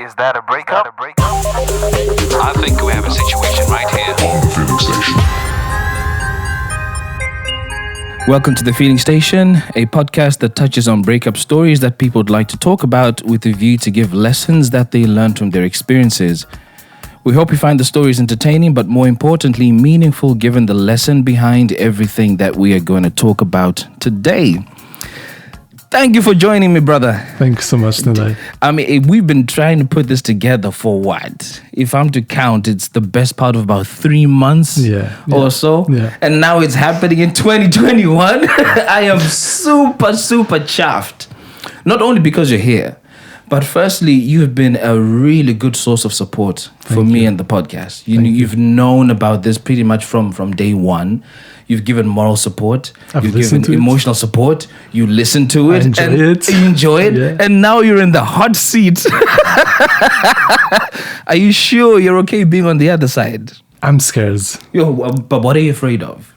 Is that a breakup? I think we have a situation right here. On the Feeling Station. Welcome to The Feeling Station, a podcast that touches on breakup stories that people would like to talk about with a view to give lessons that they learned from their experiences. We hope you find the stories entertaining, but more importantly, meaningful given the lesson behind everything that we are going to talk about today. Thank you for joining me, brother. Thank you so much, Nalai. I mean, we've been trying to put this together for what? If I'm to count, it's the best part of about 3 months or so. Yeah. And now it's happening in 2021. I am super chuffed. Not only because you're here, but firstly, you've been a really good source of support for me and the podcast. You've known about this pretty much from day one. You've given moral support. You've given emotional support. You listen to it. You enjoy it. Yeah. And now you're in the hot seat. Are you sure you're okay being on the other side? I'm scared. But what are you afraid of?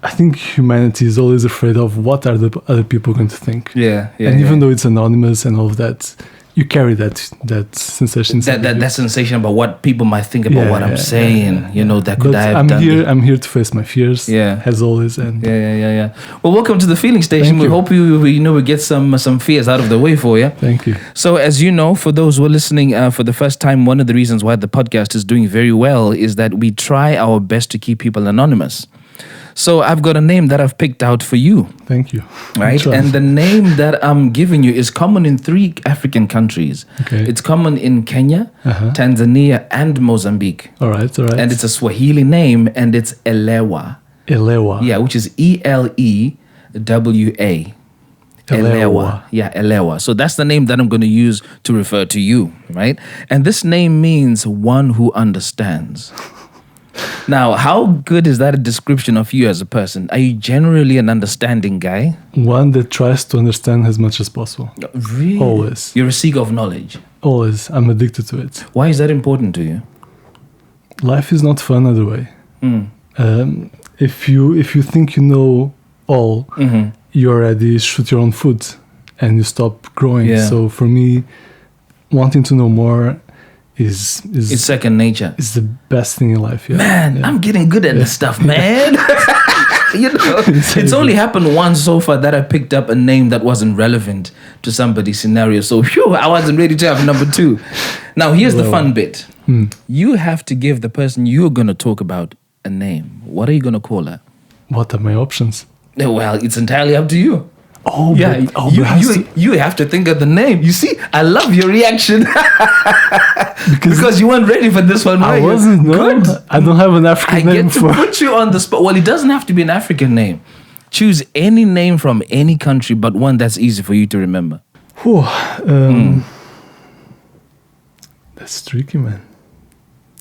I think humanity is always afraid of what are the other people going to think. And even though it's anonymous and all of that, you carry that sensation. That sensation about what people might think about what I'm saying. You know, that could I have done. I'm here to face my fears. As always. And Well, welcome to the Feeling Station. We hope we get some fears out of the way for you. Thank you. So, as you know, for those who are listening for the first time, one of the reasons why the podcast is doing very well is that we try our best to keep people anonymous. So I've got a name that I've picked out for you. Thank you. Right? And the name that I'm giving you is common in 3 African countries. Okay. It's common in Kenya, Tanzania, and Mozambique. All right. And it's a Swahili name, and it's Elewa. Elewa. Yeah, which is Elewa. Elewa. Yeah, Elewa. So that's the name that I'm going to use to refer to you, right? And this name means one who understands. Now, how good is that a description of you as a person? Are you generally an understanding guy? One that tries to understand as much as possible. Really? Always. You're a seeker of knowledge. Always. I'm addicted to it. Why is that important to you? Life is not fun other way. If you think you know all, you already shoot your own foot and you stop growing. Yeah. So for me, wanting to know more is it's second nature. It's the best thing in life. Yeah. Man, I'm getting good at this stuff, man. You know, it's only happened once so far that I picked up a name that wasn't relevant to somebody's scenario. So, I wasn't ready to have number 2. Now, here's the fun bit. You have to give the person you're going to talk about a name. What are you going to call her? What are my options? Well, it's entirely up to you. You have to think of the name. You see, I love your reaction because you weren't ready for this one. I wasn't. No, good. I don't have an African name. I get to put you on the spot. Well, it doesn't have to be an African name. Choose any name from any country, but one that's easy for you to remember. That's tricky, man.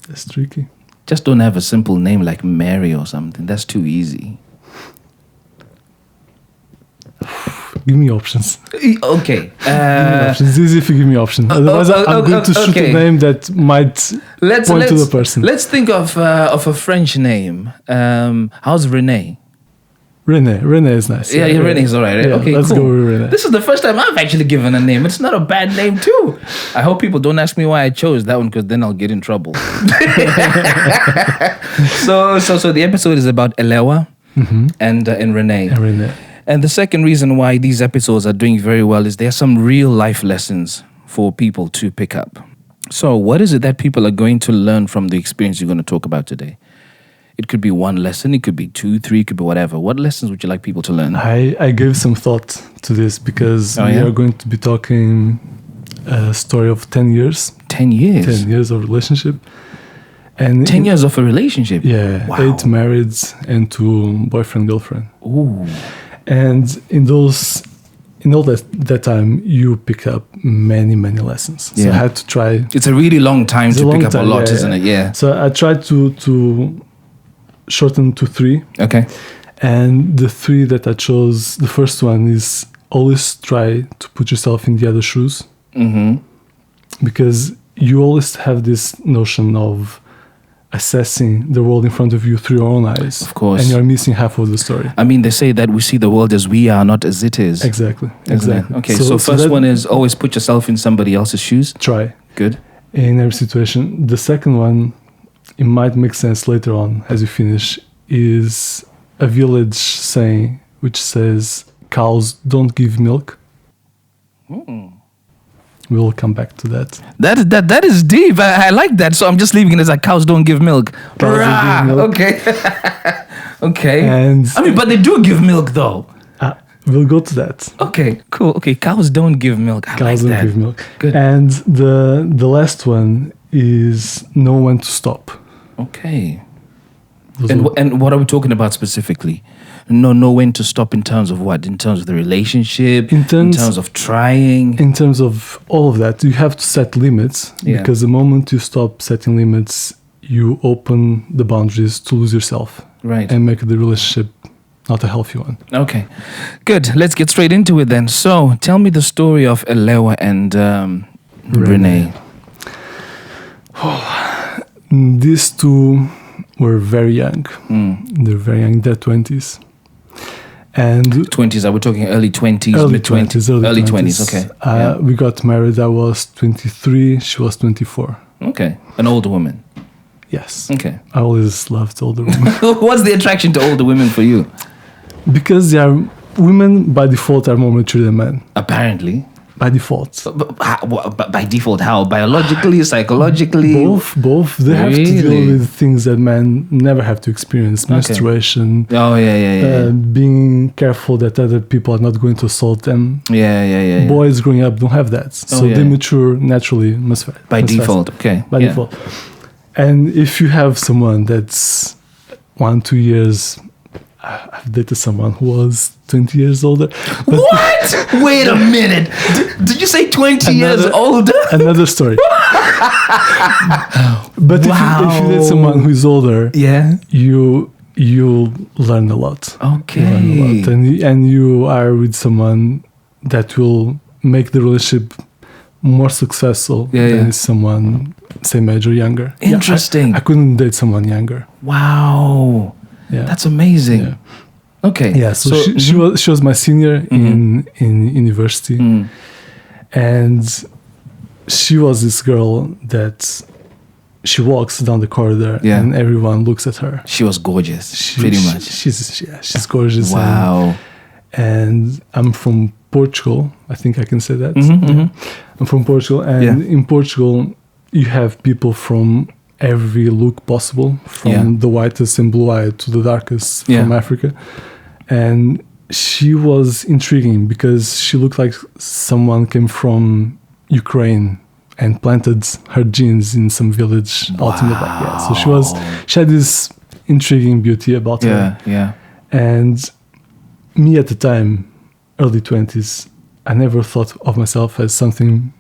That's tricky. Just don't have a simple name like Mary or something. That's too easy. Give me options. Okay. It's easy if you give me options. Otherwise, I'm going to shoot a name that might point to the person. Let's think of a French name. How's Renee? Renee is nice. Yeah, Renee is all right. Right? Yeah, okay, let's cool. go with Renee. This is the first time I've actually given a name. It's not a bad name too. I hope people don't ask me why I chose that one because then I'll get in trouble. So the episode is about Elewa and Renee. And the second reason why these episodes are doing very well is there are some real life lessons for people to pick up. So what is it that people are going to learn from the experience you're going to talk about today? It could be one lesson, it could be 2, 3, it could be whatever. What lessons would you like people to learn? I gave some thought to this because we are going to be talking a story of 10 years. 10 years? 10 years of relationship. And 10 years of a relationship? Yeah. Wow. 8 marrieds and 2 boyfriend, girlfriend. Ooh. And in all that time, you pick up many lessons. So I had to try. It's a really long time to pick up a lot, isn't it? Yeah. So I tried to shorten to 3. Okay. And the 3 that I chose, the first one is always try to put yourself in the other shoes. Because you always have this notion of assessing the world in front of you through your own eyes. Of course. And you're missing half of the story. I mean, they say that we see the world as we are, not as it is. Exactly. Isn't it? Exactly. Okay, so first that- one is always put yourself in somebody else's shoes. try Good. in every situation. The second one, it might make sense later on as we finish, is a village saying which says, cows don't give milk. We'll come back to that. That is deep. I like that. So I'm just leaving it as like cows don't give milk. Cows don't Rah! give milk. Okay. Okay. And I mean, but they do give milk though. we'll go to that. Okay, cool. Okay, cows don't give milk. I Cows like don't that. give milk. Good. And the last one is know when to stop. Okay. Those And, are- and what are we talking about specifically? Know when to stop in terms of what? In terms of the relationship? In terms- of trying? in terms of all of that, you have to set limits, Yeah. because the moment you stop setting limits, you open the boundaries to lose yourself Right. and make the relationship not a healthy one. Okay, good. Let's get straight into it then. So, tell me the story of Elewa and Renee. These two were very young. Mm. They're very young, in their 20s. And 20s, are we talking early 20s, early mid 20s? 20s. Early 20s, okay. Yeah. We got married, I was 23, she was 24. Okay, an older woman. Yes. Okay. I always loved older women. What's the attraction to older women for you? Because they are, women by default are more mature than men. Apparently. By default. But by default, how? Biologically, psychologically? Both. They have to deal Really? with things that men never have to experience. Menstruation, Oh, yeah. being careful that other people are not going to assault them. Yeah. Boys growing up don't have that. So yeah. they mature naturally, By must default, okay. by yeah. default. And if you have someone that's 1-2 years, I've dated someone who was 20 years older. But What? Wait a minute. Did you say 20 years Another- older? another story. But if you date someone who is older, Yeah. you learn a lot. Okay. You learn a lot. And you are with someone that will make the relationship more successful than someone same age or younger. Interesting. I couldn't date someone younger. Wow. Yeah. That's amazing. Yeah. Okay. Yeah, so she was my senior in university, and she was this girl that she walks down the corridor and everyone looks at her. She was gorgeous, pretty much. She's gorgeous. Wow. And I'm from Portugal. I think I can say that. Mm-hmm. I'm from Portugal, and in Portugal, you have people from every look possible, from the whitest and blue-eyed to the darkest from Africa. And she was intriguing because she looked like someone came from Ukraine and planted her genes in some village out in the back. Yeah. So she had this intriguing beauty about her. Yeah. And me at the time, early 20s, I never thought of myself as something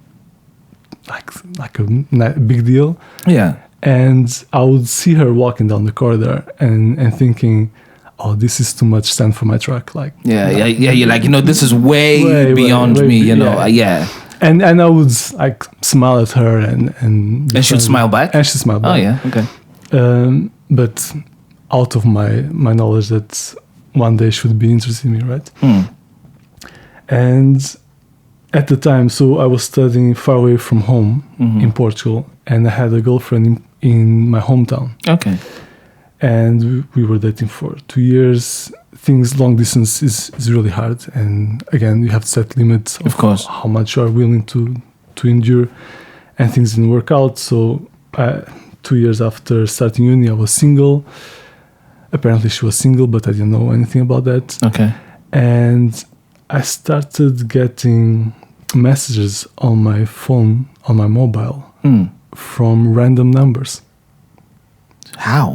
like a big deal. Yeah. And I would see her walking down the corridor and thinking, oh, this is too much sand for my truck. You're like, this is way beyond me, yeah. And I would like smile at her and she'd smile back? And she'd smile back. Oh, yeah, okay. But out of my knowledge that one day she would be interested in me, right? And at the time, so I was studying far away from home in Portugal, and I had a girlfriend in my hometown. Okay. And we were dating for 2 years. Long distance is really hard, and again, you have to set limits of course how much you are willing to endure, and things didn't work out. So 2 years after starting uni, I was single. Apparently she was single, but I didn't know anything about that. Okay. And I started getting messages on my phone, on my mobile, from random numbers. How?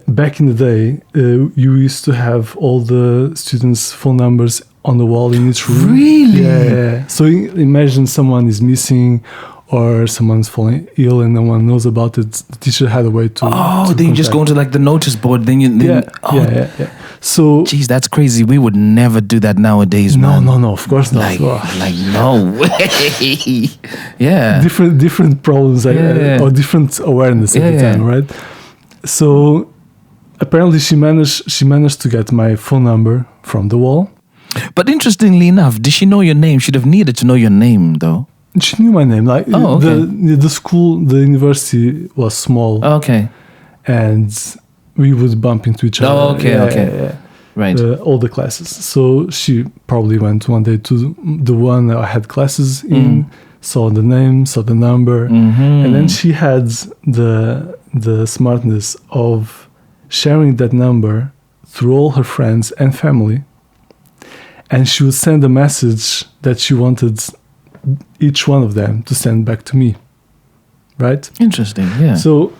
Back in the day, you used to have all the students' phone numbers on the wall in each room. Really? Yeah. So imagine someone is missing, or someone's falling ill and no one knows about it, the teacher had a way to. Then you just go into like the notice board. Then you. Yeah. So. Geez, that's crazy. We would never do that nowadays, No, man. of course not. Like no way. Yeah. Different problems or different awareness at the time, right? So apparently she managed to get my phone number from the wall. But interestingly enough, did she know your name? She'd have needed to know your name, though. She knew my name. Like okay. the school, the university was small. Okay. And we would bump into each other. Oh, okay, okay. Right. All the classes. So she probably went one day to the one I had classes in, saw the name, saw the number, and then she had the smartness of sharing that number through all her friends and family. And she would send a message that she wanted each one of them to send back to me. Right? Interesting, yeah. So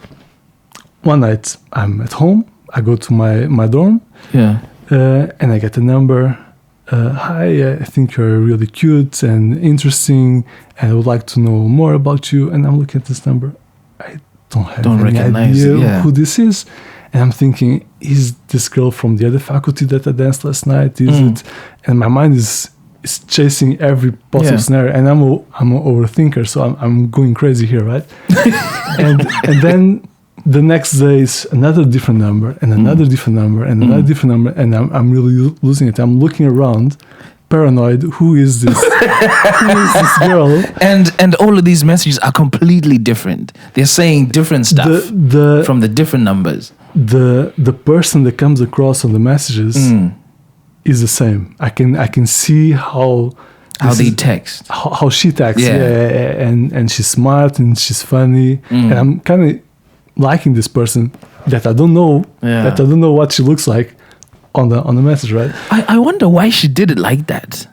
one night I'm at home, I go to my dorm, and I get a number. Hi, I think you're really cute and interesting, and I would like to know more about you. And I'm looking at this number. I don't have any idea who this is. And I'm thinking, is this girl from the other faculty that I danced last night? Is it? And my mind is chasing every possible scenario. And I'm an overthinker, so I'm going crazy here, right? and then the next day is another different number and another different number and another different number, and I'm really losing it. I'm looking around, paranoid. Who is this? Who is this girl? And all of these messages are completely different. They're saying different stuff from the different numbers. The person that comes across on the messages is the same. I can see how they text, how she texts, and she's smart and she's funny, and I'm kind of liking this person that I don't know what she looks like on the message, right? I wonder why she did it like that.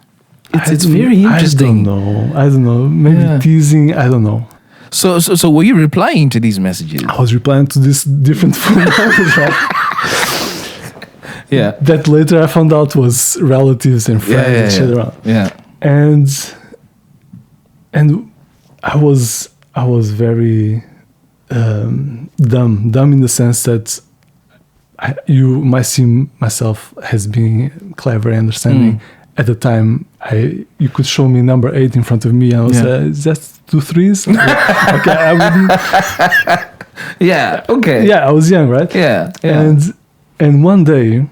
It's very interesting. I don't know. Maybe teasing. I don't know. So were you replying to these messages? I was replying to these different phone numbers, right? Yeah. That later I found out was relatives and friends and shit around. Yeah. And I was very dumb in the sense that you might see myself as being clever and understanding. At the time, you could show me number 8 in front of me, and I was is that 2 3s? Okay, I wouldn't. Yeah. Okay. Yeah, I was young, right? Yeah. And one day,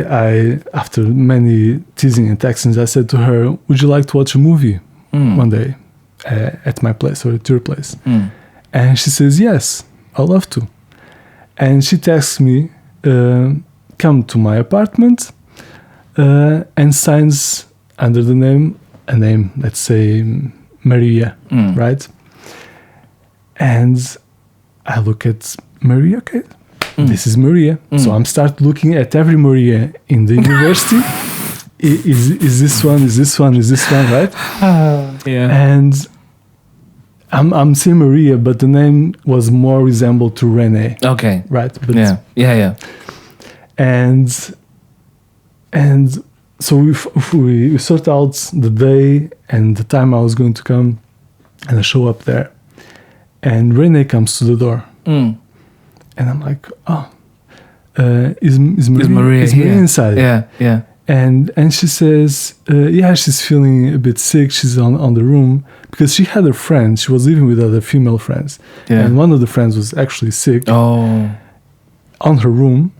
I, after many teasing and textings, I said to her, "Would you like to watch a movie one day at my place or at your place?" And she says, "Yes, I'd love to." And she texts me, "Come to my apartment," and signs under a name, let's say Maria, right? And I look at Maria, okay, this is Maria. So I'm start looking at every Maria in the university. Is this one? Is this one? Is this one? Right? And I'm saying Maria, but the name was more resembled to Renee. Okay. Right? But yeah. And so we sort out the day and the time I was going to come, and I show up there, and Renee comes to the door, and I'm like, is Maria inside? Yeah. And she says, she's feeling a bit sick. She's on the room because she had a friend. She was living with other female friends, and one of the friends was actually sick. Oh, on her room,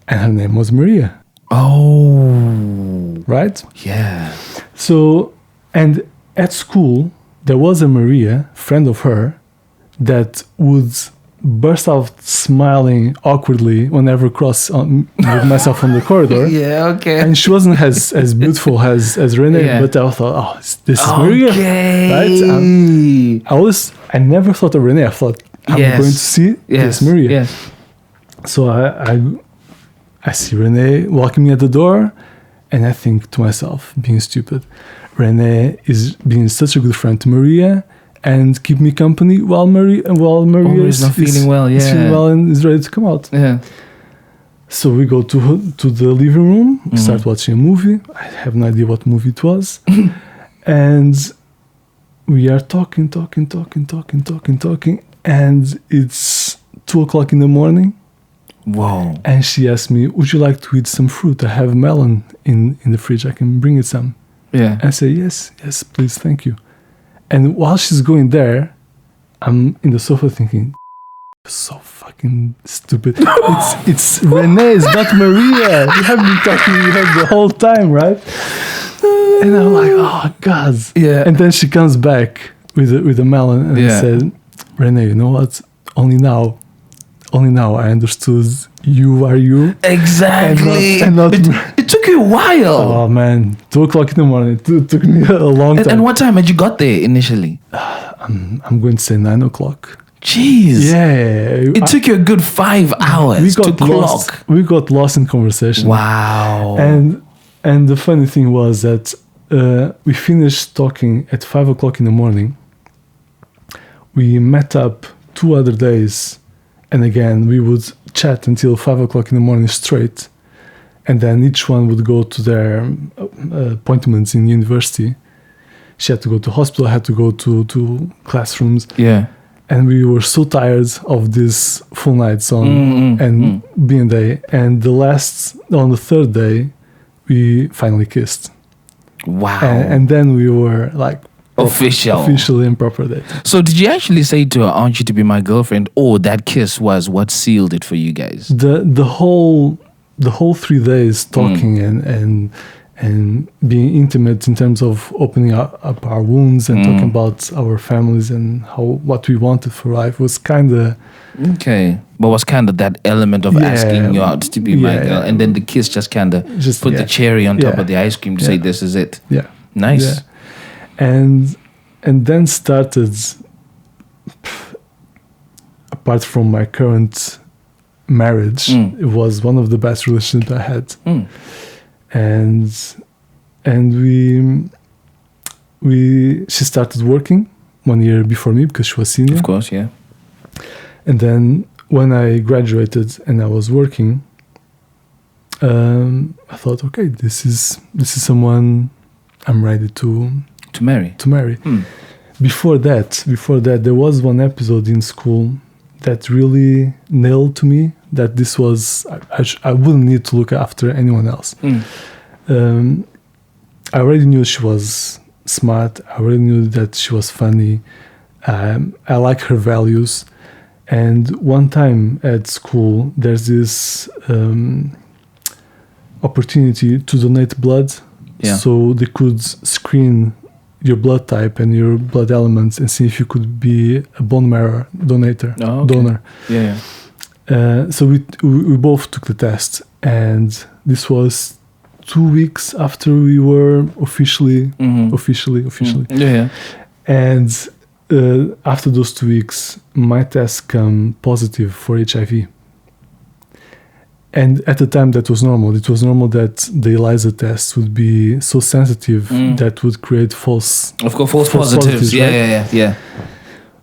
and her name was Maria. Oh, right? Yeah. So, and at school, there was a Maria, friend of her, that would burst out smiling awkwardly whenever cross with myself on the corridor. Yeah, okay. And she wasn't as beautiful as Renee, but I thought, this is Maria. Right? I never thought of Renee. I thought, I'm going to see this Maria. Yes. So I see Renee walking me at the door, and I think to myself, being stupid, Renee is being such a good friend to Maria and keep me company while Maria is not feeling well. Yeah, is feeling well and is ready to come out. Yeah. So we go to the living room, start watching a movie. I have no idea what movie it was, and we are talking, and it's 2:00 in the morning. Whoa. And she asked me, would you like to eat some fruit? I have melon in the fridge. I can bring you some. Yeah. I say, yes, please, thank you. And while she's going there, I'm in the sofa thinking, so fucking stupid. It's Renee, it's not Maria. We have been talking the whole time, right? And I'm like, oh God. Yeah. And then she comes back with a melon and I said, Renee, you know what? Only now I understood you are you. Exactly. It took you a while. Oh man, 2:00 in the morning. It took me a long time. And what time had you got there initially? I'm going to say 9:00. Jeez. Yeah. It took you a good 5 hours to clock. We got lost in conversation. Wow. And the funny thing was that we finished talking at 5:00 in the morning. We met up 2 other days, and again we would chat until 5:00 in the morning straight, and then each one would go to their appointments in university. She had to go to hospital, I had to go to classrooms. Yeah. And we were so tired of this full nights on B&A. And on the third day, we finally kissed. Wow. And then we were like officially in proper date. So did you actually say to her, I want you to be my girlfriend? Or that kiss was what sealed it for you guys? The whole 3 days talking and being intimate in terms of opening up our wounds and talking about our families and what we wanted for life was kind of... Okay. But was kind of that element of asking you out to be my girl. And then the kiss just kind of put the cherry on top of the ice cream to say this is it. Yeah. Nice. Yeah. And then started, apart from my current marriage, it was one of the best relationships I had. And she started working 1 year before me because she was senior. Of course, yeah. And then when I graduated and I was working, I thought, okay, this is someone I'm ready to marry. Before that, there was one episode in school that really nailed to me that this was I wouldn't need to look after anyone else. I already knew she was smart. I already knew that she was funny. I like her values. And one time at school, there's this opportunity to donate blood. Yeah. So they could screen your blood type and your blood elements and see if you could be a bone marrow donor. Yeah. So we both took the test, and this was 2 weeks after we were officially. Yeah. And after those 2 weeks, my test came positive for HIV. And at the time, that was normal. It was normal that the ELISA test would be so sensitive that would create false positives. Yeah.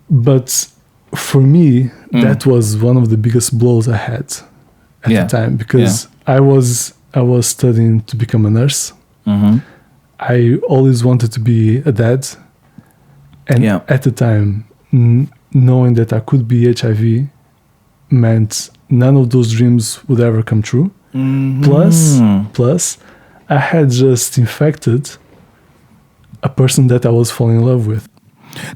But for me, that was one of the biggest blows I had at the time, because I was studying to become a nurse. I always wanted to be a dad. And at the time, knowing that I could be HIV meant none of those dreams would ever come true. Plus, I had just infected a person that I was falling in love with.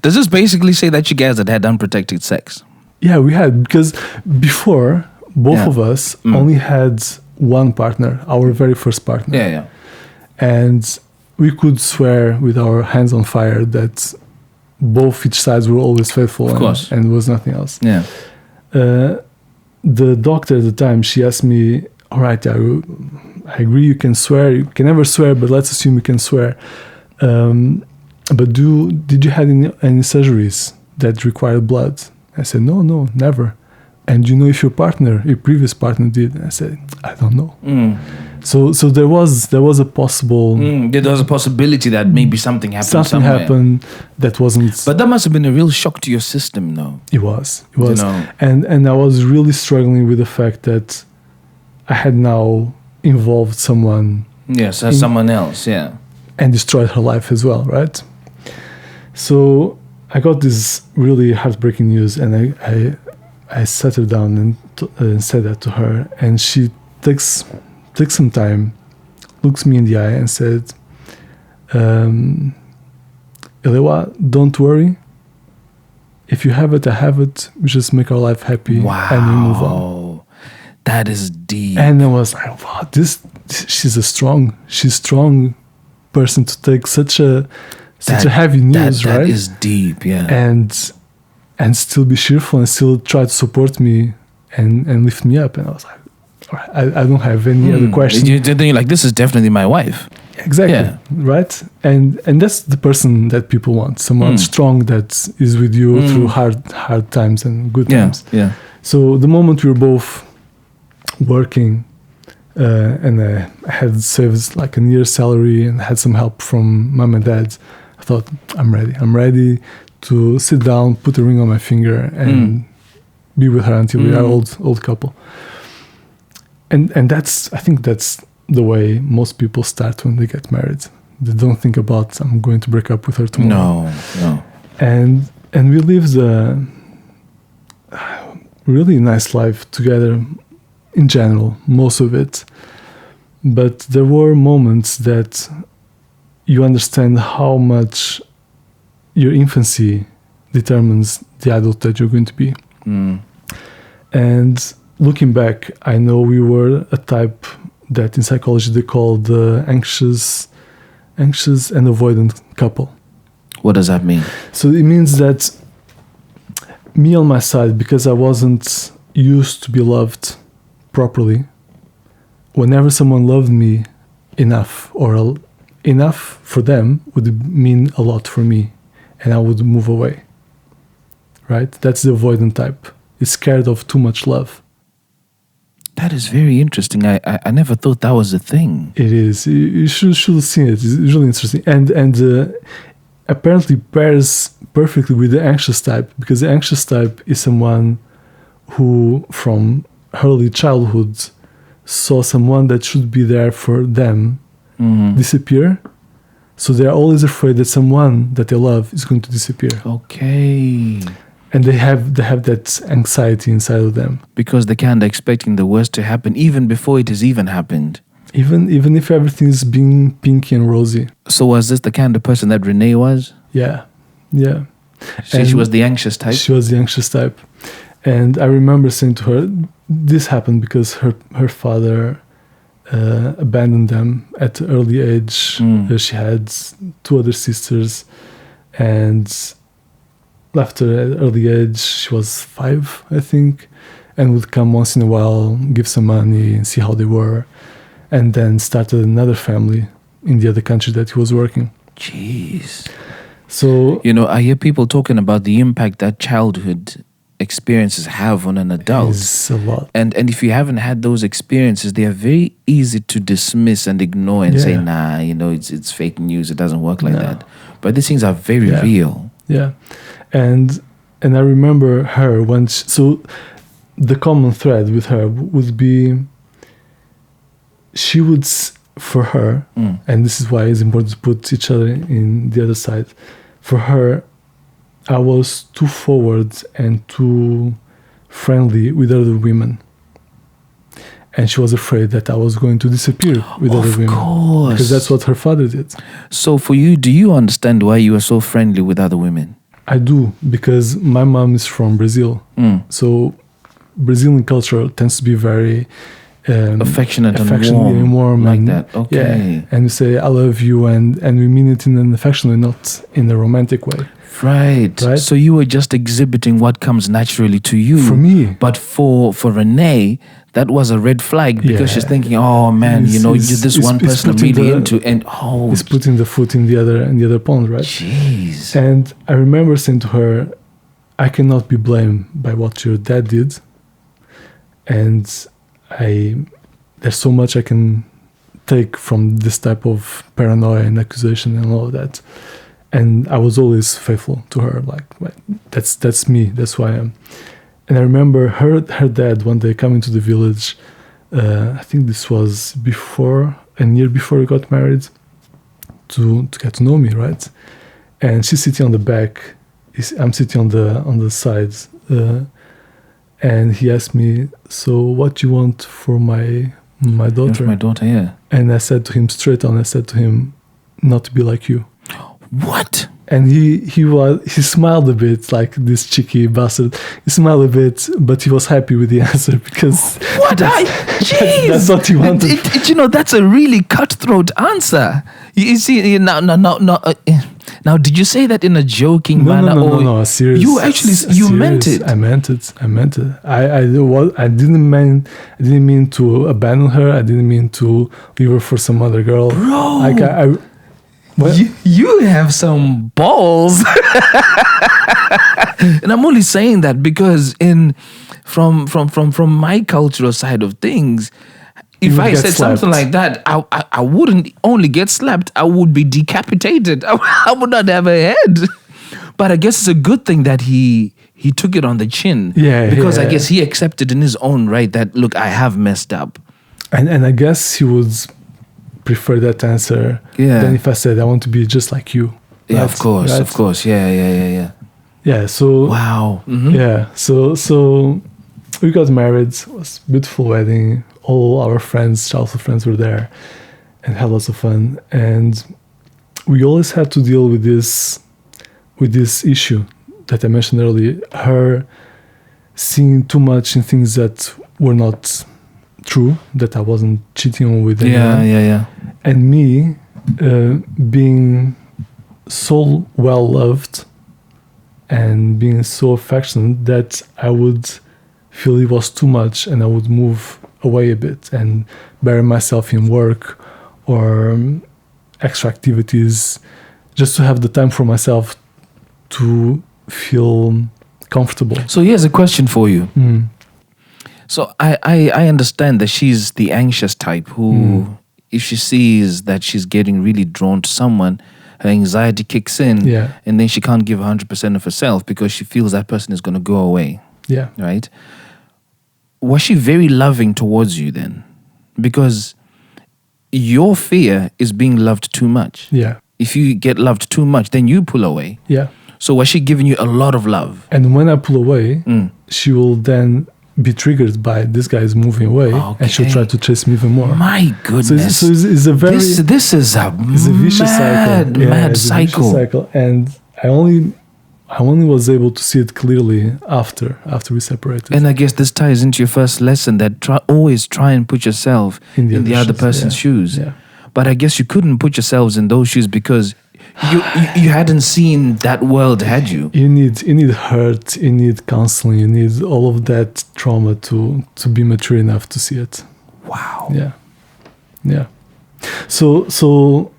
Does this basically say that you guys had unprotected sex? Yeah, we had, because before, both of us only had one partner, our very first partner. Yeah. And we could swear with our hands on fire that both each sides were always faithful, of course, and was nothing else. Yeah. The doctor at the time, she asked me, all right, I agree you can swear, you can never swear, but let's assume you can swear. But did you have any surgeries that required blood? I said, no, never. And you know if your previous partner did? I said, I don't know. So there was a possible... there was a possibility that maybe something happened somewhere. Happened that wasn't... But that must have been a real shock to your system, though. It was. You know? And I was really struggling with the fact that I had now involved someone... Yes, as someone else, yeah. And destroyed her life as well, right? So I got this really heartbreaking news, and I sat her down and said that to her, and she takes some time, looks me in the eye, and said, Elewa, don't worry. If you have it, I have it. We just make our life happy, and we move on. That is deep. And I was like, wow, she's a strong person to take such a heavy news, right? That is deep, yeah. And still be cheerful and still try to support me and lift me up. And I was like, all right, I don't have any other questions. Then you're like, this is definitely my wife. Exactly, right? And that's the person that people want, someone strong that is with you through hard times and good times. Yeah. So the moment we were both working, and I had saved like a year's salary and had some help from mom and dad, I thought, I'm ready to sit down, put a ring on my finger, and be with her until we are old couple. And I think that's the way most people start when they get married. They don't think about, I'm going to break up with her tomorrow. No. And we lived a really nice life together in general, most of it. But there were moments that you understand how much your infancy determines the adult that you're going to be. And looking back, I know we were a type that in psychology they call the anxious and avoidant couple. What does that mean? So it means that me on my side, because I wasn't used to be loved properly, whenever someone loved me enough or enough for them would mean a lot for me, and I would move away. Right? That's the avoidant type. It's scared of too much love. That is very interesting. I never thought that was a thing. It is. You should see it. It's really interesting. And apparently pairs perfectly with the anxious type, because the anxious type is someone who from early childhood saw someone that should be there for them disappear. So they're always afraid that someone that they love is going to disappear. Okay. And they have that anxiety inside of them. Because they're kind of expecting the worst to happen even before it has even happened. Even if everything is being pinky and rosy. So was this the kind of person that Renee was? Yeah. So she was the anxious type? She was the anxious type. And I remember saying to her, this happened because her father abandoned them at an early age. She had 2 other sisters and left her at an early age. She was 5, I think, and would come once in a while, give some money and see how they were, and then started another family in the other country that he was working. Jeez. So, I hear people talking about the impact that childhood experiences have on an adult. It's a lot. And if you haven't had those experiences, they are very easy to dismiss and ignore and say, nah, it's fake news. It doesn't work like that. But these things are very real. Yeah. And I remember her so the common thread with her would be, she would, for her, and this is why it's important to put each other in the other side. For her, I was too forward and too friendly with other women. And she was afraid that I was going to disappear with other women. Of course. Because that's what her father did. So for you, do you understand why you were so friendly with other women? I do, because my mom is from Brazil. So Brazilian culture tends to be very affectionate and warm like that. Okay. Yeah. And we say, I love you, and we mean it in an affectionate way, not in a romantic way. Right. So you were just exhibiting what comes naturally to you. For me. But for Renee, that was a red flag because she's thinking, oh man, you're this one person I'm really into, and it's putting the foot in the other pond, right? Jeez. And I remember saying to her, I cannot be blamed by what your dad did, and there's so much I can take from this type of paranoia and accusation and all of that. And I was always faithful to her, like that's me, that's who I am. And I remember her dad one day coming to the village. I think this was a year before we got married, to get to know me, right? and she's sitting on the back. I'm sitting on the sides, and he asked me, "So what do you want for my daughter?" For my daughter, yeah. And I said to him straight on. I said to him, "Not to be like you." What? And he smiled a bit, like this cheeky bastard. He smiled a bit, but he was happy with the answer because What? Jeez. that's what he wanted. That's a really cutthroat answer. You see, now, did you say that in a joking manner? No, serious. You actually, you meant it. I meant it. I didn't mean to abandon her. I didn't mean to leave her for some other girl. Bro. Like you have some balls. And I'm only saying that because from my cultural side of things, if I said something like that, I wouldn't only get slapped, I would be decapitated. I would not have a head. But I guess it's a good thing that he took it on the chin. Yeah. Because I guess he accepted in his own right that, look, I have messed up. And I guess he would prefer that answer than if I said I want to be just like you. Yeah, of course. Yeah. Yeah, so wow. Mm-hmm. Yeah, so we got married. It was a beautiful wedding. All our friends, childhood friends, were there and had lots of fun. And we always had to deal with this issue that I mentioned earlier. Her seeing too much in things that were not true, that I wasn't cheating on with anyone. Yeah. And me being so well loved and being so affectionate that I would feel it was too much and I would move away a bit and bury myself in work or extra activities just to have the time for myself to feel comfortable. So here's a question for you. So I understand that she's the anxious type who, if she sees that she's getting really drawn to someone, her anxiety kicks in, and then she can't give 100% of herself because she feels that person is going to go away. Yeah. Right? Was she very loving towards you then? Because your fear is being loved too much. Yeah. If you get loved too much, then you pull away. Yeah. So was she giving you a lot of love? And when I pull away, she will then be triggered by this guy is moving away, and she'll try to chase me even more. My goodness! So it's a very this is a vicious cycle. Mad cycle. Vicious cycle, and I only was able to see it clearly after we separated. And I guess this ties into your first lesson that always try and put yourself in the other person's shoes. Yeah. But I guess you couldn't put yourselves in those shoes because you hadn't seen that world, had you? You need hurt, you need counseling, you need all of that trauma to be mature enough to see it. Wow. Yeah. So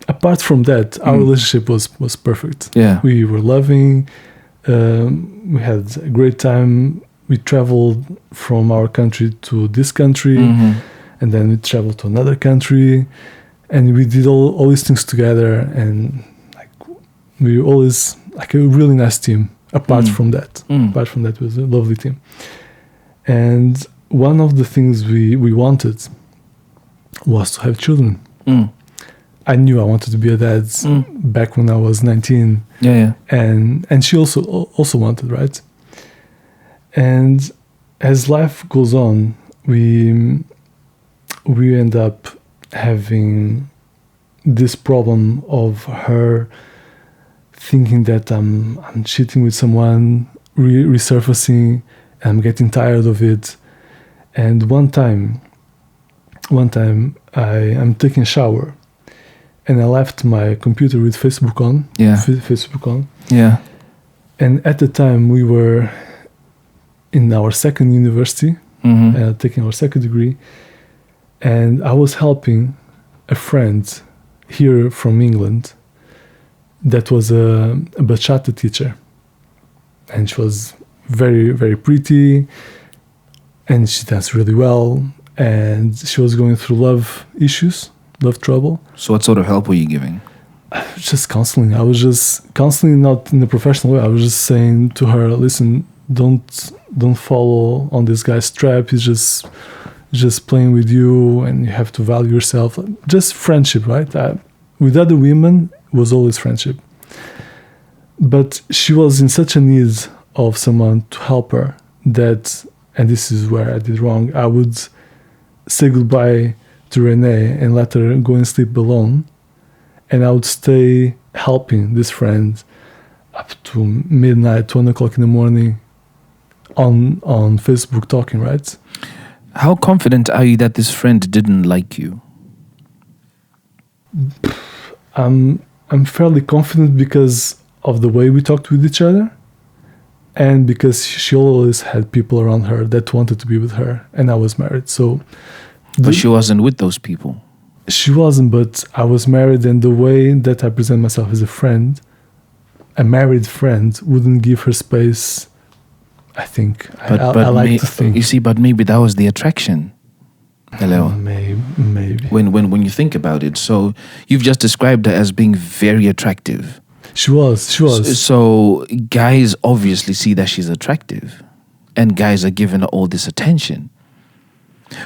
apart from that, our relationship was perfect. Yeah. We were loving. We had a great time. We traveled from our country to this country, and then we traveled to another country. And we did all these things together, and like we were always like a really nice team. Apart from that, it was a lovely team. And one of the things we wanted was to have children. I knew I wanted to be a dad back when I was 19. Yeah. And she also wanted, right? And as life goes on, we end up having this problem of her thinking that I'm cheating with someone, resurfacing, and I'm getting tired of it. And one time I'm taking a shower, and I left my computer with Facebook on. Yeah. Facebook on. Yeah. And at the time we were in our second university, taking our second degree. And I was helping a friend here from England that was a bachata teacher. And she was very, very pretty. And she danced really well. And she was going through love issues, love trouble. So what sort of help were you giving? Just counseling. I was just counseling, not in a professional way. I was just saying to her, listen, don't follow on this guy's trap. He's just playing with you, and you have to value yourself. Just friendship, right? With other women, it was always friendship. But she was in such a need of someone to help her that, and this is where I did wrong, I would say goodbye to Renee and let her go and sleep alone. And I would stay helping this friend up to midnight, 1 o'clock in the morning on Facebook talking, right? How confident are you that this friend didn't like you? I'm fairly confident because of the way we talked with each other, and because she always had people around her that wanted to be with her, and I was married, so... But she wasn't with those people. She wasn't, but I was married, and the way that I present myself as a friend, a married friend, wouldn't give her space, I think. But I like to think. You see, but maybe that was the attraction. Hello. Maybe. When you think about it, so you've just described her as being very attractive. She was. So guys obviously see that she's attractive, and guys are giving her all this attention.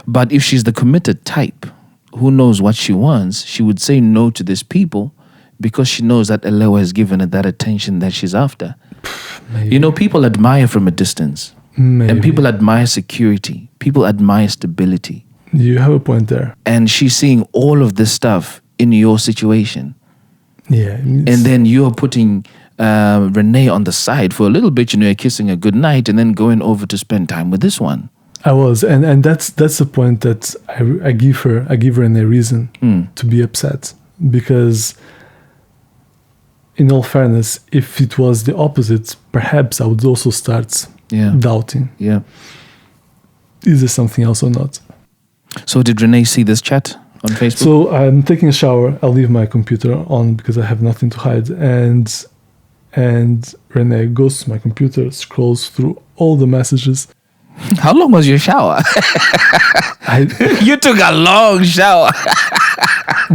But if she's the committed type, who knows what she wants, she would say no to these people because she knows that Elewa has given her that attention that she's after. Maybe. You know, people admire from a distance. Maybe. And people admire security. People admire stability. You have a point there. And she's seeing all of this stuff in your situation. Yeah. And then you're putting Renee on the side for a little bit, you're kissing her goodnight and then going over to spend time with this one. I was, and that's the point that I give her a reason to be upset, because in all fairness, if it was the opposite, perhaps I would also start doubting. Yeah. Is there something else or not? So did Renee see this chat on Facebook? So I'm taking a shower. I'll leave my computer on because I have nothing to hide, and Renee goes to my computer, scrolls through all the messages. How long was your shower? You took a long shower.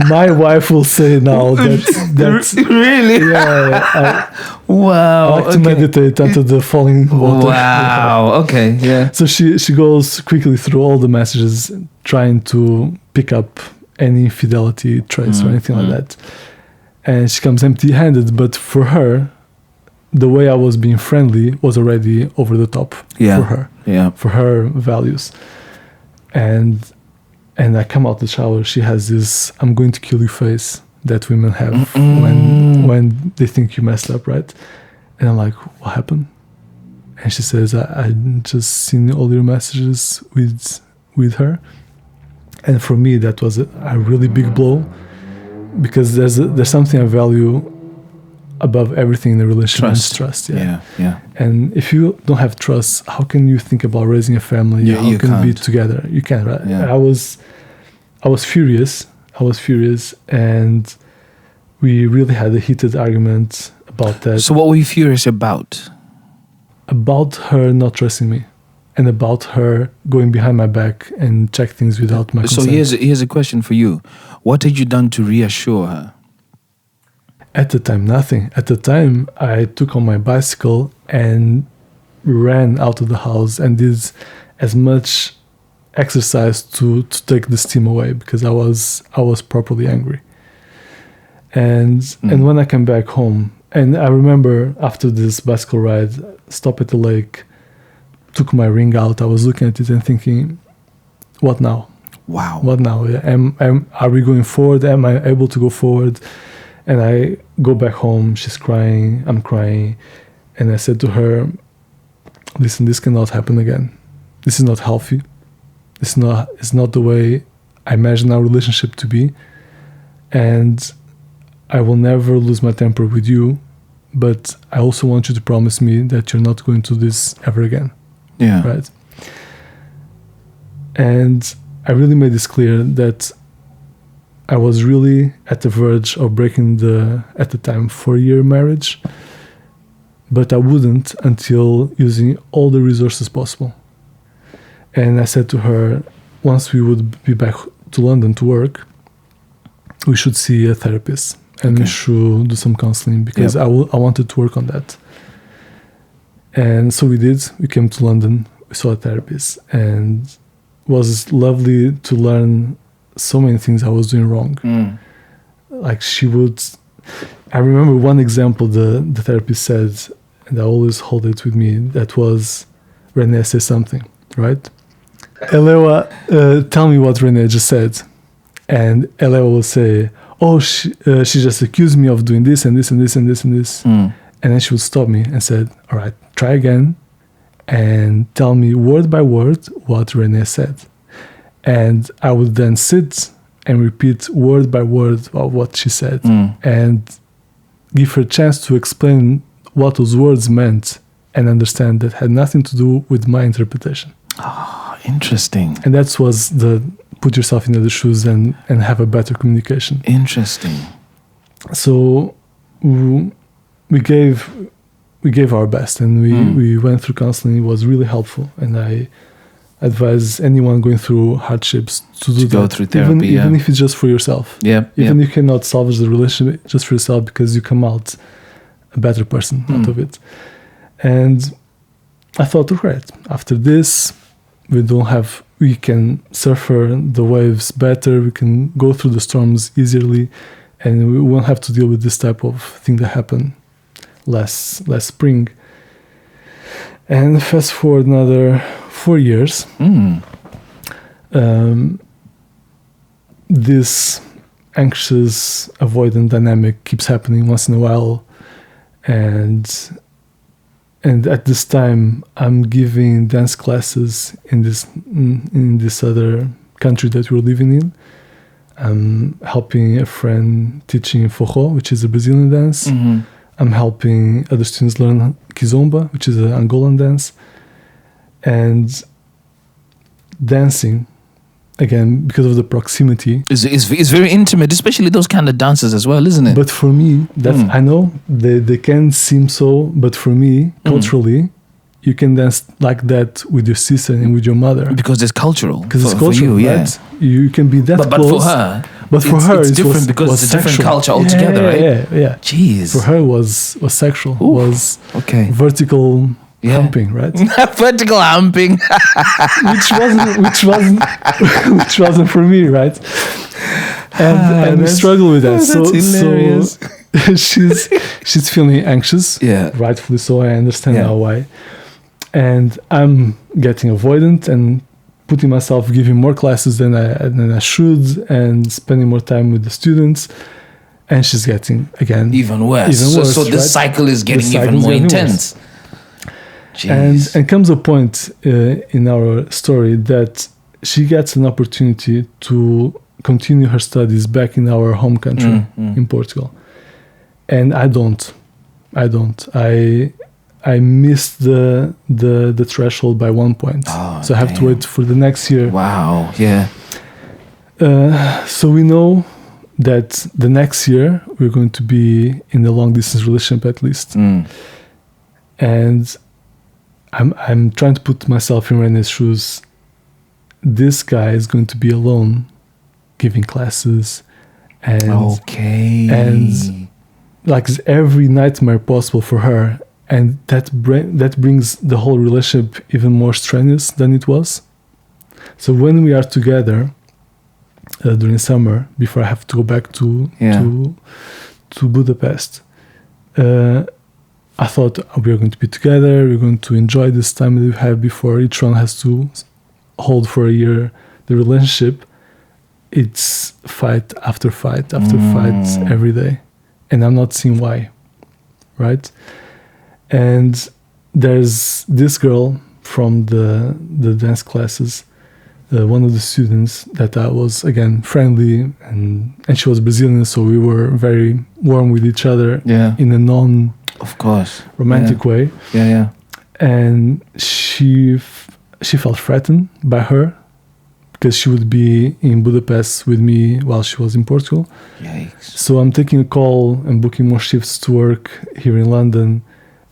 My wife will say now that's really. Yeah. Wow. I like to meditate under the falling water. Wow. Okay. Yeah. So she goes quickly through all the messages, trying to pick up any infidelity trace or anything like that, and she comes empty-handed. But for her, the way I was being friendly was already over the top for her. Yeah. For her values. And I come out the shower, she has this "I'm going to kill you" face that women have when they think you messed up, right? And I'm like, what happened? And she says, I just seen all your messages with her. And for me, that was a really big blow, because there's something I value above everything in a relationship. Trust. Yeah. And if you don't have trust, how can you think about raising a family? How you can be together? You can't, right? Yeah. I was furious, and we really had a heated argument about that. So what were you furious about? About her not trusting me, and about her going behind my back and check things without my consent. So here's a question for you. What had you done to reassure her? At the time, nothing. At the time, I took on my bicycle and ran out of the house and did as much exercise to take the steam away, because I was properly angry. And when I came back home, and I remember after this bicycle ride, stopped at the lake, took my ring out. I was looking at it and thinking, what now? Wow. What now? Are we going forward? Am I able to go forward? And I go back home, she's crying, I'm crying. And I said to her, listen, this cannot happen again. This is not healthy. It's not the way I imagine our relationship to be. And I will never lose my temper with you, but I also want you to promise me that you're not going to do this ever again. Yeah. Right? And I really made this clear that I was really at the verge of breaking at the time, 4-year marriage, but I wouldn't until using all the resources possible. And I said to her, once we would be back to London to work, we should see a therapist and we should do some counseling, because I wanted to work on that. And so we did. We came to London, we saw a therapist, and it was lovely to learn so many things I was doing wrong. Like she would, I remember one example the therapist said, and I always hold it with me, that was Renee say something, right? Elewa, tell me what Renee just said. And Elewa will say, oh, she just accused me of doing this and this and this and this and this. And then she would stop me and said, all right, try again and tell me word by word what Renee said. And I would then sit and repeat word by word of what she said and give her a chance to explain what those words meant and understand that had nothing to do with my interpretation. Oh, interesting. And that was the put yourself in the other shoes and have a better communication. Interesting. So we gave our best, and we went through counseling. It was really helpful, and I advise anyone going through hardships to go through therapy, even if it's just for yourself. Even if you cannot salvage the relationship, just for yourself, because you come out a better person out of it. And I thought, okay, after this, we can surfer the waves better, we can go through the storms easily, and we won't have to deal with this type of thing that happened last spring. And fast forward another 4 years, this anxious avoidant dynamic keeps happening once in a while, and at this time I'm giving dance classes in this other country that we're living in. I'm helping a friend teaching forró, which is a Brazilian dance. I'm helping other students learn kizomba, which is an Angolan dance. And dancing, again, because of the proximity, is very intimate, especially those kind of dances as well, isn't it? But for me, I know they can seem so, but for me, culturally, you can dance like that with your sister and with your mother. Because it's cultural. Because it's cultural, for you, right? You can be that but close. But for her, it's different because it's a different culture altogether, right? Yeah. Jeez. For her, was sexual. Oof. Was okay. Vertical humping, right? Vertical humping, which wasn't for me, right? And we struggle with that. That's hilarious. So she's feeling anxious. Yeah, rightfully so. I understand now why. And I'm getting avoidant and putting myself, giving more classes than I should, and spending more time with the students. And she's getting even worse. So the cycle is getting even more intense. And comes a point in our story that she gets an opportunity to continue her studies back in our home country in Portugal, and I don't. I missed the threshold by 1 point, so I have to wait for the next year. Wow, yeah. So we know that the next year we're going to be in a long distance relationship at least, and I'm trying to put myself in Rene's shoes. This guy is going to be alone, giving classes, and like every nightmare possible for her. And that brings the whole relationship even more strenuous than it was. So when we are together during summer, before I have to go back to Budapest, I thought we are going to be together. We're going to enjoy this time that we have before each one has to hold for a year the relationship. It's fight after fight after fight every day, and I'm not seeing why, right? And there's this girl from the dance classes, one of the students that I was, again, friendly, and she was Brazilian, so we were very warm with each other in a non-romantic way. Yeah. And she felt threatened by her because she would be in Budapest with me while she was in Portugal. Yikes. So I'm taking a call and booking more shifts to work here in London.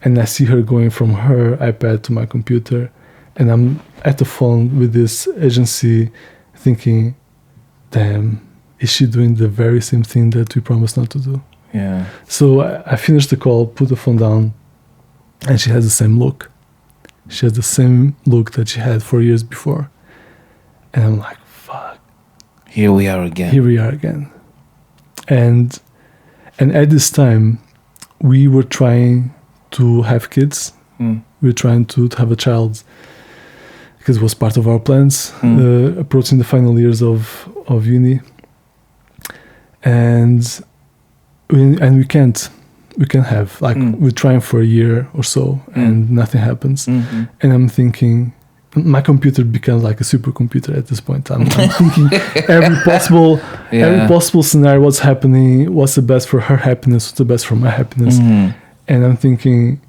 And I see her going from her iPad to my computer, and I'm at the phone with this agency thinking, damn, is she doing the very same thing that we promised not to do? Yeah. So I finished the call, put the phone down, and she has the same look. She has the same look that she had 4 years before. And I'm like, fuck. Here we are again. And And at this time, we were trying to have kids. We were trying to have a child because it was part of our plans, approaching the final years of uni. And we can't have, like, we're trying for a year or so and nothing happens. And I'm thinking, my computer becomes like a supercomputer at this point. I'm thinking every possible scenario, what's happening, what's the best for her happiness, what's the best for my happiness. And I'm thinking,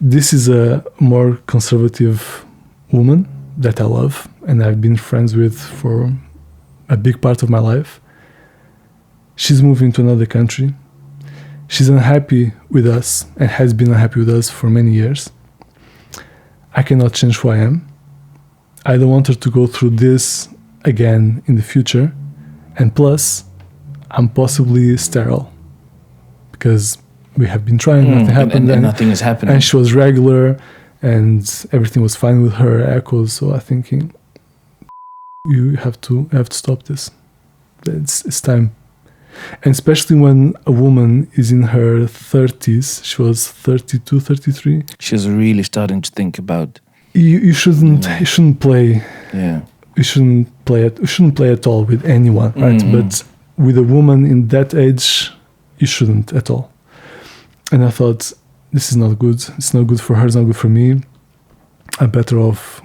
this is a more conservative woman that I love and I've been friends with for a big part of my life. She's moving to another country. She's unhappy with us and has been unhappy with us for many years. I cannot change who I am. I don't want her to go through this again in the future. And plus, I'm possibly sterile because we have been trying, nothing happened. And nothing is happening. And she was regular and everything was fine with her echoes. So I'm thinking, you have to stop this. It's time. And especially when a woman is in her 30s, she was 32, 33. She's really starting to think about. You shouldn't play. Yeah. You shouldn't play at all with anyone, right? But with a woman in that age, you shouldn't at all. And I thought, this is not good. It's not good for her. It's not good for me. I'm better off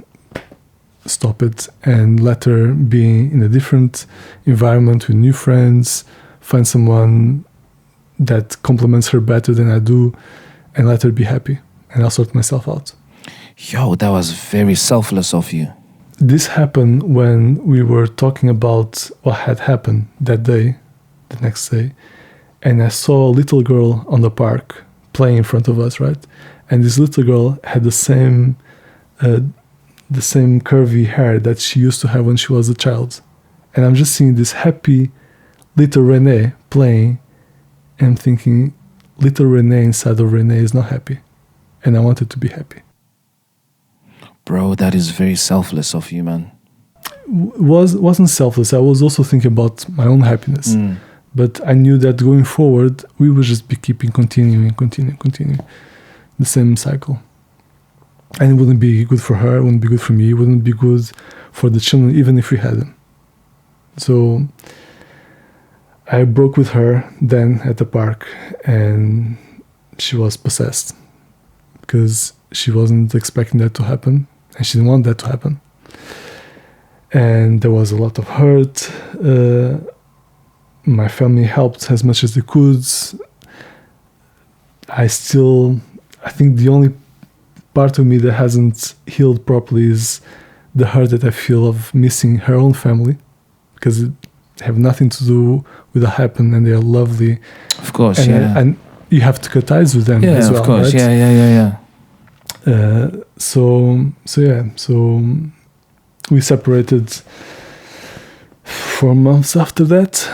stop it and let her be in a different environment with new friends. Find someone that complements her better than I do, and let her be happy. And I'll sort myself out. Yo, that was very selfless of you. This happened when we were talking about what had happened that day, the next day. And I saw a little girl on the park playing in front of us, right? And this little girl had the same curvy hair that she used to have when she was a child. And I'm just seeing this happy little Renee playing and thinking, little Renee inside of Renee is not happy. And I wanted to be happy. Bro, that is very selfless of you, man. Wasn't selfless. I was also thinking about my own happiness. But I knew that going forward, we would just be continuing the same cycle. And it wouldn't be good for her, it wouldn't be good for me, it wouldn't be good for the children, even if we had them. So I broke with her then at the park, and she was possessed because she wasn't expecting that to happen, and she didn't want that to happen. And there was a lot of hurt. My family helped as much as they could. I think the only part of me that hasn't healed properly is the hurt that I feel of missing her own family, because it have nothing to do with what happened, and they are lovely. Of course, and you have to cut ties with them as well. Of course, right? Yeah. So we separated 4 months after that,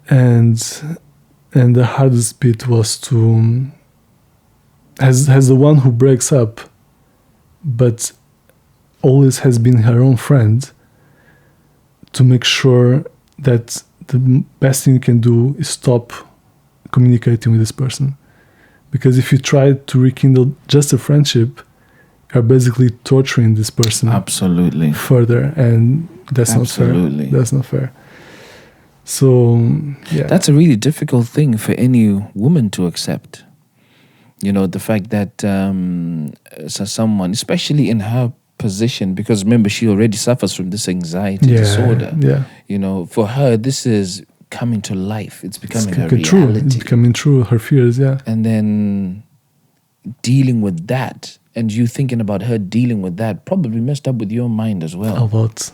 and the hardest bit was to as the one who breaks up, but always has been her own friend, to make sure that the best thing you can do is stop communicating with this person. Because if you try to rekindle just a friendship, you're basically torturing this person absolutely further, and that's absolutely not fair. That's not fair. So yeah, that's a really difficult thing for any woman to accept. You know, the fact that so someone, especially in her position, because remember, she already suffers from this anxiety disorder. Yeah. You know, for her, this is coming to life. It's becoming a reality. True. It's becoming true. Her fears, yeah. And then dealing with that, and you thinking about her dealing with that, probably messed up with your mind as well. A lot.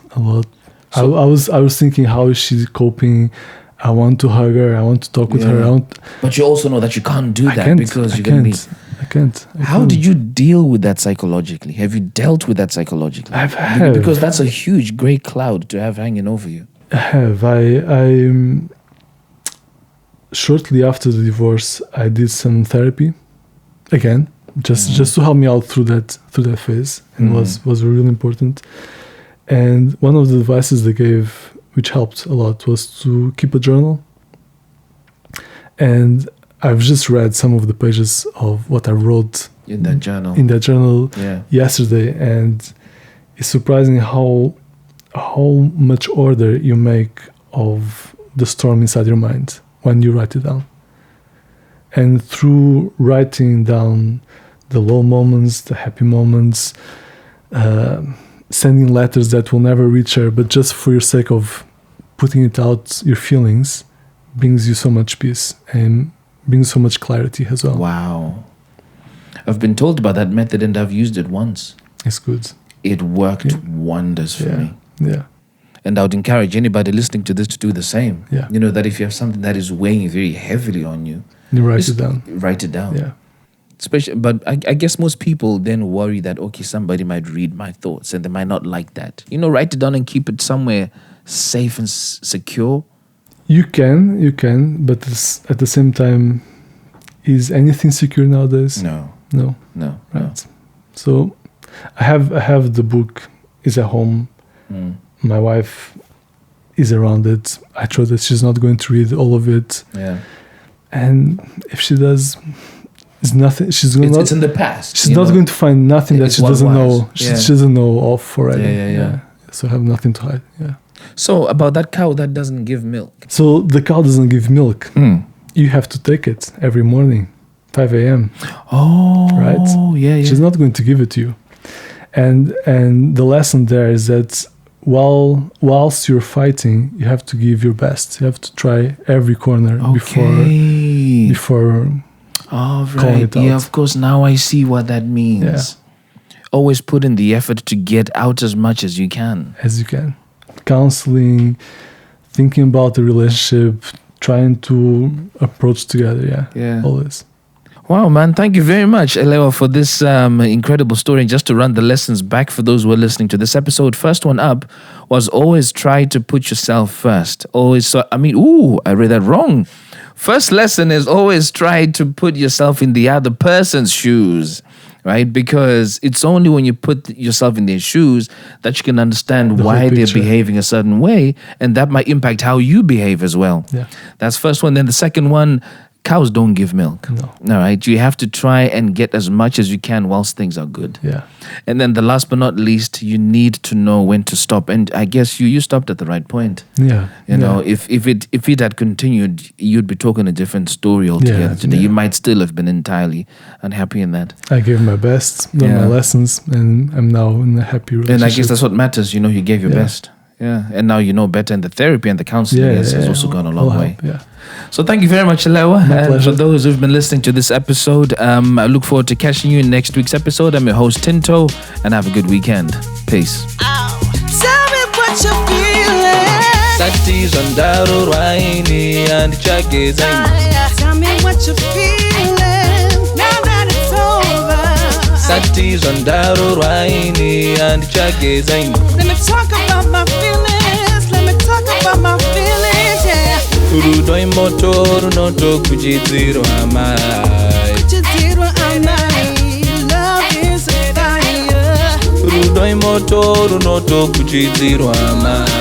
So, I was thinking, how is she coping? I want to hug her. I want to talk with her. But you also know that you can't do that because you're going to be... I can't. How did you deal with that psychologically? Have you dealt with that psychologically? I have. Because that's a huge grey cloud to have hanging over you. I have. I shortly after the divorce, I did some therapy again, just to help me out through that phase, and was really important. And one of the advices they gave, which helped a lot, was to keep a journal. And I've just read some of the pages of what I wrote in that journal. Yesterday, and it's surprising how much order you make of the storm inside your mind when you write it down. And through writing down the low moments, the happy moments, sending letters that will never reach her, but just for your sake of putting it out, your feelings, brings you so much peace and brings so much clarity as well. Wow. I've been told about that method and I've used it once. It's good. It worked wonders for me. Yeah. And I would encourage anybody listening to this to do the same. Yeah. You know, that if you have something that is weighing very heavily on you, you write it down. Write it down. Yeah. Especially, but I guess most people then worry that, okay, somebody might read my thoughts and they might not like that. You know, write it down and keep it somewhere safe and secure. You can, but at the same time, is anything secure nowadays? No. Right. So I have the book is at home. My wife is around it. I trust that she's not going to read all of it. Yeah. And if she does, it's nothing. It's in the past. She's not going to find nothing that she doesn't know. She doesn't know of already. Yeah. So I have nothing to hide. Yeah. So about that cow that doesn't give milk. So the cow doesn't give milk. You have to take it every morning, 5 a.m. Oh, right. Yeah. She's not going to give it to you. And the lesson there is that whilst you're fighting, you have to give your best. You have to try every corner before calling it out. Yeah, of course. Now I see what that means. Yeah. Always put in the effort to get out as much as you can. Counseling, thinking about the relationship, trying to approach together. Yeah. Always. Wow, man. Thank you very much, Elewa, for this incredible story. And just to run the lessons back for those who are listening to this episode, first one up was always try to put yourself first. I read that wrong. First lesson is always try to put yourself in the other person's shoes, right? Because it's only when you put yourself in their shoes that you can understand why they're behaving a certain way, and that might impact how you behave as well. Yeah. That's first one. Then the second one, cows don't give milk. No. All right. You have to try and get as much as you can whilst things are good. Yeah. And then the last but not least, you need to know when to stop. And I guess you stopped at the right point. Yeah. You know, if it had continued, you'd be talking a different story altogether today. You might still have been entirely unhappy in that. I gave my best, done my lessons, and I'm now in a happy relationship. And I guess that's what matters. You know, you gave your best. Yeah. And now you know better, and the therapy and the counseling has also gone a long way. Yeah. So thank you very much, Elewa. And for those who've been listening to this episode, I look forward to catching you in next week's episode. I'm your host, Tinto, and have a good weekend. Peace. Tell me what you're feeling. Tell me what you're feeling. Now that it's over. Let me talk about my feelings. Yeah. Urudoi motoru noto kujidziro amai. Love is a fire. Urudoi motoru noto kujidziro amai.